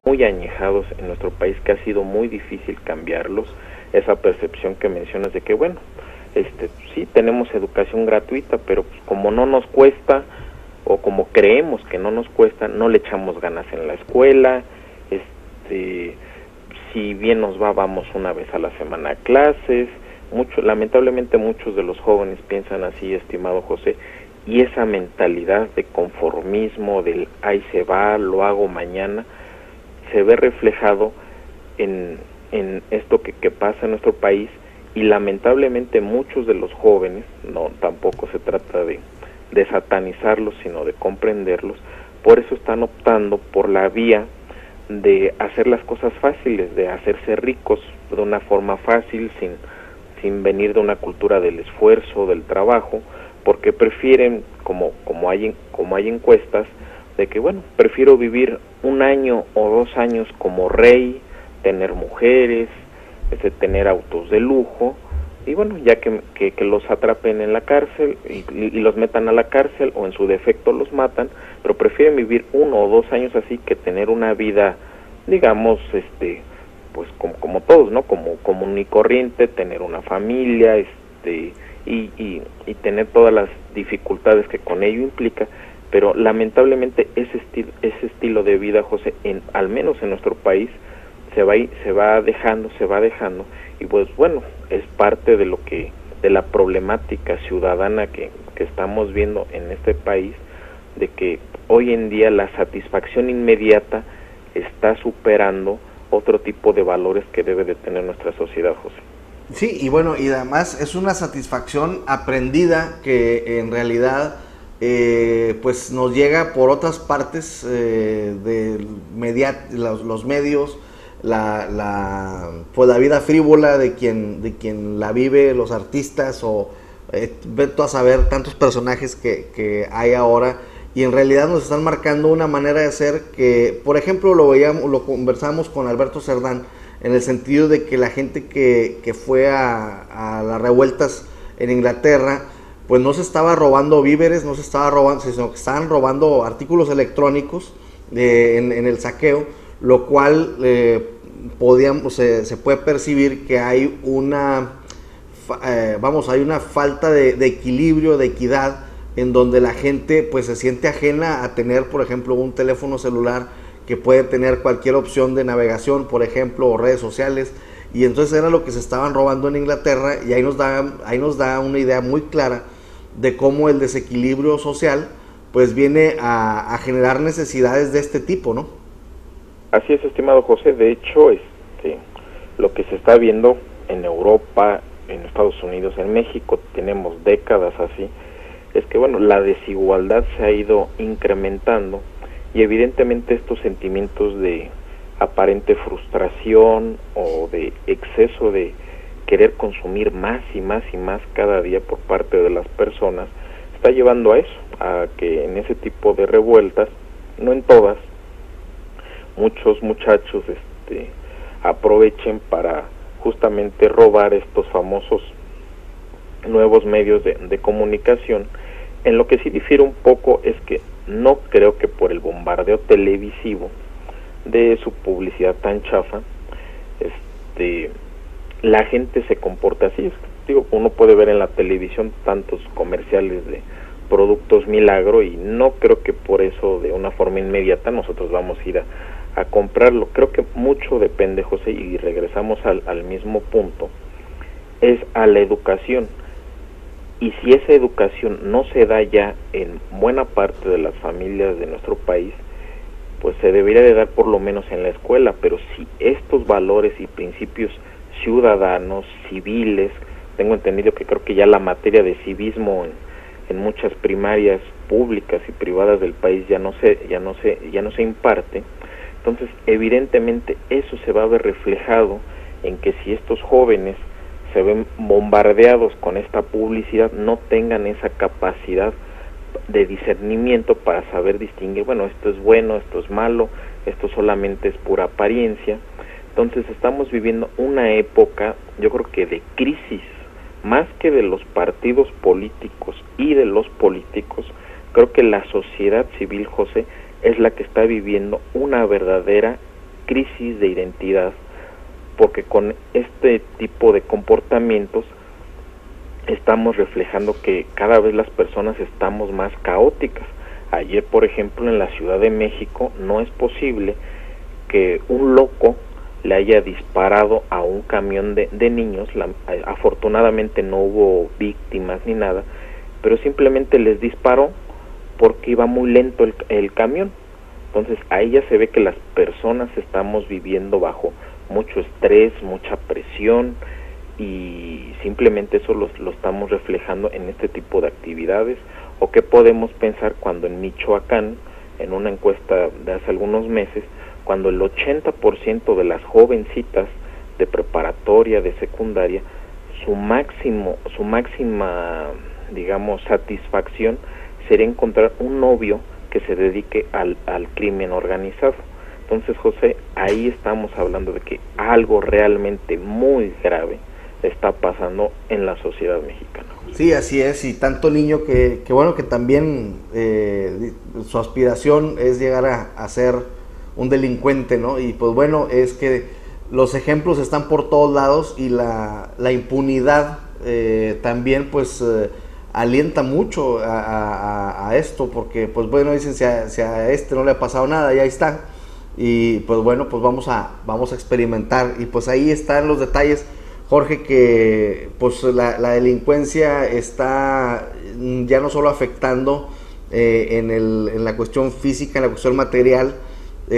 muy añejados en nuestro país, que ha sido muy difícil cambiarlos. Esa percepción que mencionas de que, bueno, sí tenemos educación gratuita, pero pues, como no nos cuesta, o como creemos que no nos cuesta, no le echamos ganas en la escuela. Si bien nos va, vamos una vez a la semana a clases. Lamentablemente muchos de los jóvenes piensan así, estimado José, y esa mentalidad de conformismo, del ahí se va, lo hago mañana, se ve reflejado en esto que pasa en nuestro país. Y lamentablemente muchos de los jóvenes, no, tampoco se trata de satanizarlos, sino de comprenderlos, por eso están optando por la vía de hacer las cosas fáciles, de hacerse ricos de una forma fácil, sin venir de una cultura del esfuerzo, del trabajo, porque prefieren, como hay encuestas, de que, bueno, prefiero vivir 1 año o 2 años como rey, tener mujeres, tener autos de lujo, y bueno, ya que los atrapen en la cárcel y los metan a la cárcel, o en su defecto los matan, pero prefieren vivir 1 o 2 años así que tener una vida, digamos, pues como todos, ¿no? Como común y corriente, tener una familia, y tener todas las dificultades que con ello implica. Pero lamentablemente ese estilo de vida, José, al menos en nuestro país, se va dejando, y pues bueno, es parte de la problemática ciudadana que estamos viendo en este país, de que hoy en día la satisfacción inmediata está superando otro tipo de valores que debe de tener nuestra sociedad, José. Sí, y bueno, y además es una satisfacción aprendida que en realidad pues nos llega por otras partes los medios, pues la vida frívola de quien la vive, los artistas, o vete a saber tantos personajes que hay ahora, y en realidad nos están marcando una manera de ser que, por ejemplo, lo conversamos con Alberto Cerdán, en el sentido de que la gente que fue a las revueltas en Inglaterra, pues no se estaba robando víveres, no se estaba robando, sino que estaban robando artículos electrónicos en el saqueo, lo cual se puede percibir que hay hay una falta de equilibrio, de equidad, en donde la gente pues se siente ajena a tener, por ejemplo, un teléfono celular que puede tener cualquier opción de navegación, por ejemplo, o redes sociales, y entonces era lo que se estaban robando en Inglaterra, y ahí nos da una idea muy clara de cómo el desequilibrio social pues viene a generar necesidades de este tipo, ¿no? Así es, estimado José. De hecho, lo que se está viendo en Europa, en Estados Unidos, en México, tenemos décadas así, es que bueno, la desigualdad se ha ido incrementando, y evidentemente estos sentimientos de aparente frustración o de exceso de querer consumir más y más y más cada día por parte de las personas, está llevando a eso, a que en ese tipo de revueltas, no en todas, muchos muchachos aprovechen para justamente robar estos famosos nuevos medios de comunicación. En lo que sí difiere un poco es que no creo que por el bombardeo televisivo de su publicidad tan chafa, la gente se comporta así. Digo, uno puede ver en la televisión tantos comerciales de productos milagro, y no creo que por eso de una forma inmediata nosotros vamos a ir a comprarlo. Creo que mucho depende, José, y regresamos al mismo punto, es a la educación. Y si esa educación no se da ya en buena parte de las familias de nuestro país, pues se debería de dar por lo menos en la escuela. Pero si estos valores y principios ciudadanos, civiles, tengo entendido que creo que ya la materia de civismo en muchas primarias públicas y privadas del país ya no se imparte, entonces evidentemente eso se va a ver reflejado en que si estos jóvenes se ven bombardeados con esta publicidad, no tengan esa capacidad de discernimiento para saber distinguir, bueno, esto es bueno, esto es malo, esto solamente es pura apariencia. Entonces estamos viviendo una época, yo creo que de crisis, más que de los partidos políticos y de los políticos. Creo que la sociedad civil, José, es la que está viviendo una verdadera crisis de identidad, porque con este tipo de comportamientos estamos reflejando que cada vez las personas estamos más caóticas. Ayer, por ejemplo, en la Ciudad de México, no es posible que un loco le haya disparado a un camión de niños. Afortunadamente no hubo víctimas ni nada, pero simplemente les disparó porque iba muy lento el camión. Entonces ahí ya se ve que las personas estamos viviendo bajo mucho estrés, mucha presión, y simplemente eso lo estamos reflejando en este tipo de actividades. O qué podemos pensar cuando en Michoacán, en una encuesta de hace algunos meses, cuando el 80% de las jovencitas de preparatoria, de secundaria, su máxima, digamos, satisfacción sería encontrar un novio que se dedique al crimen organizado. Entonces, José, ahí estamos hablando de que algo realmente muy grave está pasando en la sociedad mexicana. Sí, así es, y tanto niño que bueno, que también su aspiración es llegar a ser un delincuente, ¿no? Y pues bueno, es que los ejemplos están por todos lados, y la impunidad también pues alienta mucho a esto, porque pues bueno, dicen, si a este no le ha pasado nada, ya está, y pues bueno, pues vamos a experimentar, y pues ahí están los detalles, Jorge, que pues la delincuencia está ya no solo afectando en la cuestión física, en la cuestión material,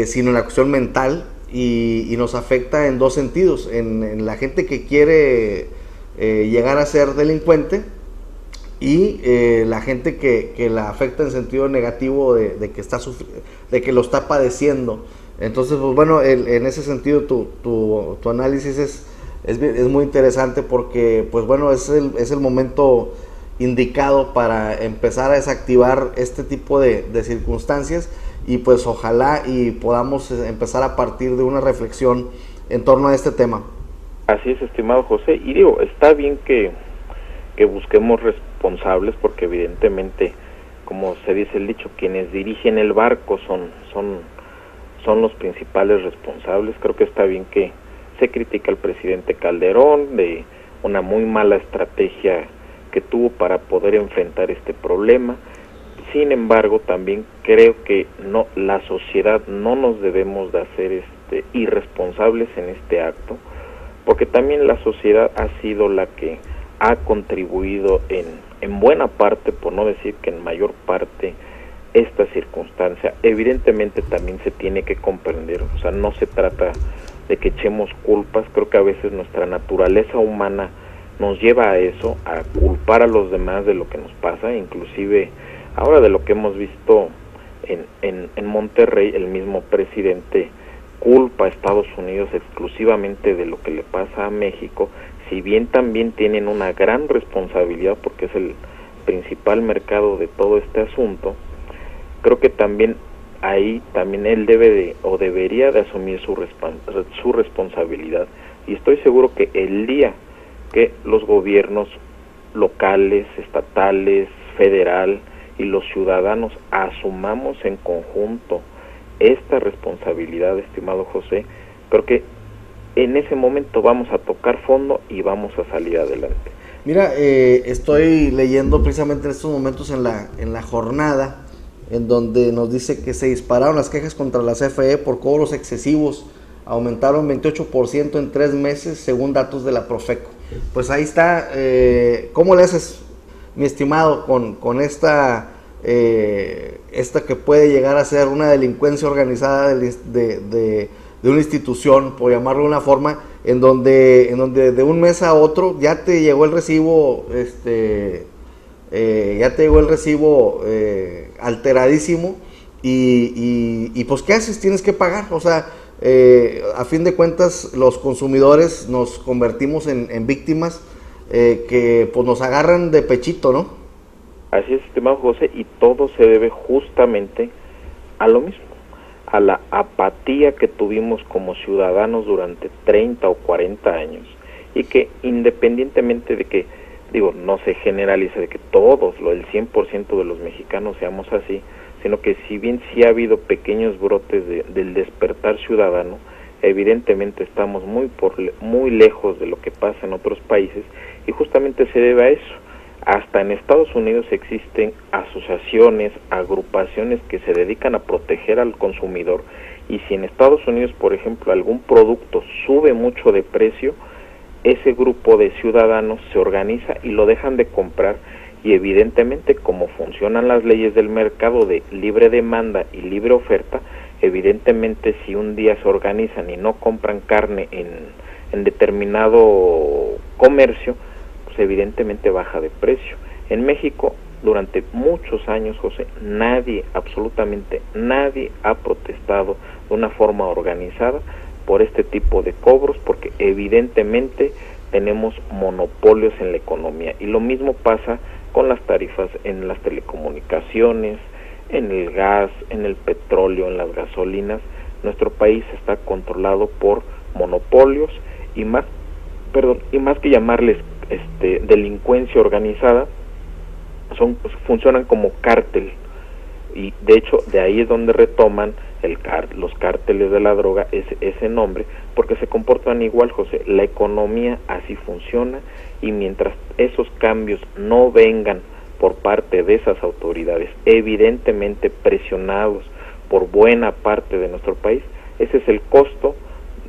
sino en la cuestión mental, y nos afecta en dos sentidos: en la gente que quiere llegar a ser delincuente, y la gente que la afecta en sentido negativo de que lo está padeciendo. Entonces, pues bueno, en ese sentido tu análisis es muy interesante, porque pues bueno, es el momento indicado para empezar a desactivar este tipo de circunstancias, y pues ojalá y podamos empezar a partir de una reflexión en torno a este tema. Así es, estimado José, y digo, está bien que busquemos responsables, porque evidentemente, como se dice el dicho, quienes dirigen el barco son los principales responsables. Creo que está bien que se critica al presidente Calderón de una muy mala estrategia que tuvo para poder enfrentar este problema. Sin embargo, también creo que la sociedad no nos debemos de hacer irresponsables en este acto, porque también la sociedad ha sido la que ha contribuido en buena parte, por no decir que en mayor parte, esta circunstancia. Evidentemente también se tiene que comprender, o sea, no se trata de que echemos culpas. Creo que a veces nuestra naturaleza humana nos lleva a eso, a culpar a los demás de lo que nos pasa, inclusive ahora de lo que hemos visto en Monterrey. El mismo presidente culpa a Estados Unidos exclusivamente de lo que le pasa a México, si bien también tienen una gran responsabilidad porque es el principal mercado de todo este asunto. Creo que también ahí también él debería de asumir su responsabilidad, y estoy seguro que el día que los gobiernos locales, estatales, federal y los ciudadanos asumamos en conjunto esta responsabilidad, estimado José, creo que en ese momento vamos a tocar fondo y vamos a salir adelante. Mira, estoy leyendo precisamente en estos momentos en la jornada, en donde nos dice que se dispararon las quejas contra la CFE por cobros excesivos, aumentaron 28% en 3 meses, según datos de la Profeco. Pues ahí está. ¿Cómo le haces, mi estimado, con esta que puede llegar a ser una delincuencia organizada de una institución, por llamarlo de una forma, en donde de un mes a otro ya te llegó el recibo, alteradísimo, y pues ¿qué haces? Tienes que pagar. O sea, a fin de cuentas los consumidores nos convertimos en víctimas que pues nos agarran de pechito, ¿no? Así es, estimado José, y todo se debe justamente a lo mismo, a la apatía que tuvimos como ciudadanos durante 30 o 40 años, y que independientemente de que, digo, no se generalice de que todos, el 100% de los mexicanos seamos así, sino que si bien sí ha habido pequeños brotes del despertar ciudadano, evidentemente estamos muy lejos de lo que pasa en otros países, y justamente se debe a eso. Hasta en Estados Unidos existen asociaciones, agrupaciones que se dedican a proteger al consumidor, y si en Estados Unidos, por ejemplo, algún producto sube mucho de precio, ese grupo de ciudadanos se organiza y lo dejan de comprar, y evidentemente, como funcionan las leyes del mercado de libre demanda y libre oferta, evidentemente si un día se organizan y no compran carne en determinado comercio, pues evidentemente baja de precio. En México, durante muchos años, José, nadie, absolutamente nadie ha protestado de una forma organizada por este tipo de cobros, porque evidentemente tenemos monopolios en la economía, y lo mismo pasa con las tarifas en las telecomunicaciones, en el gas, en el petróleo, en las gasolinas. Nuestro país está controlado por monopolios, y más que llamarles delincuencia organizada, funcionan como cártel, y de hecho de ahí es donde retoman los cárteles de la droga ese nombre, porque se comportan igual, José. La economía así funciona, y mientras esos cambios no vengan por parte de esas autoridades, evidentemente presionados por buena parte de nuestro país, ese es el costo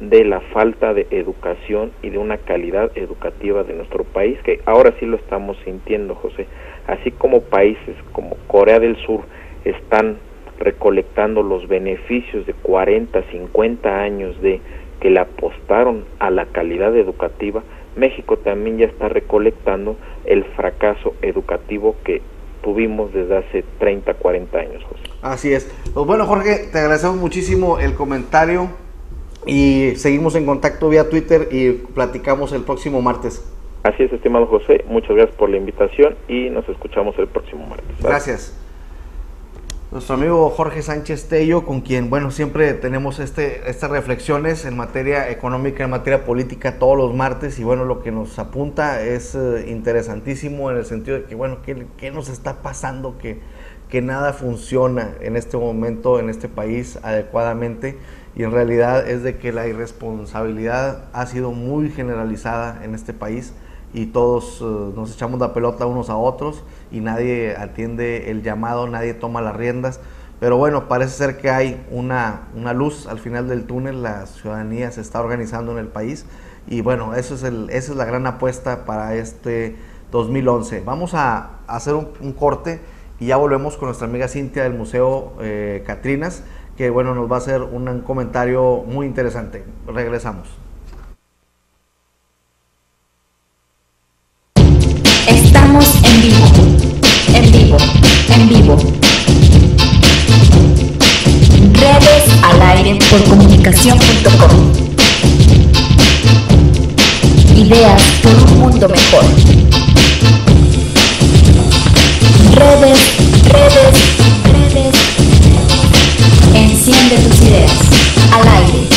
de la falta de educación y de una calidad educativa de nuestro país, que ahora sí lo estamos sintiendo, José. Así como países como Corea del Sur están recolectando los beneficios de 40, 50 años de que le apostaron a la calidad educativa, México también ya está recolectando el fracaso educativo que tuvimos desde hace 30, 40 años, José. Así es. Pues bueno, Jorge, te agradecemos muchísimo el comentario, y seguimos en contacto vía Twitter y platicamos el próximo martes. Así es, estimado José, muchas gracias por la invitación y nos escuchamos el próximo martes. Gracias. Nuestro amigo Jorge Sánchez Tello, con quien, bueno, siempre tenemos estas reflexiones en materia económica, en materia política todos los martes, y bueno, lo que nos apunta es interesantísimo, en el sentido de que, bueno, ¿qué nos está pasando? Que nada funciona en este momento en este país adecuadamente, y en realidad es de que la irresponsabilidad ha sido muy generalizada en este país, y todos nos echamos la pelota unos a otros, y nadie atiende el llamado, nadie toma las riendas. Pero bueno, parece ser que hay una luz al final del túnel. La ciudadanía se está organizando en el país, y bueno, esa es la gran apuesta para este 2011. Vamos a hacer un corte, y ya volvemos con nuestra amiga Cintia del Museo Catrinas, que bueno, nos va a hacer un comentario muy interesante. Regresamos. Estamos en vivo. Redes al aire por comunicación.com. Ideas por un mundo mejor. Redes. Enciende tus ideas. Al aire.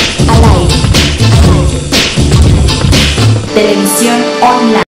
Televisión online.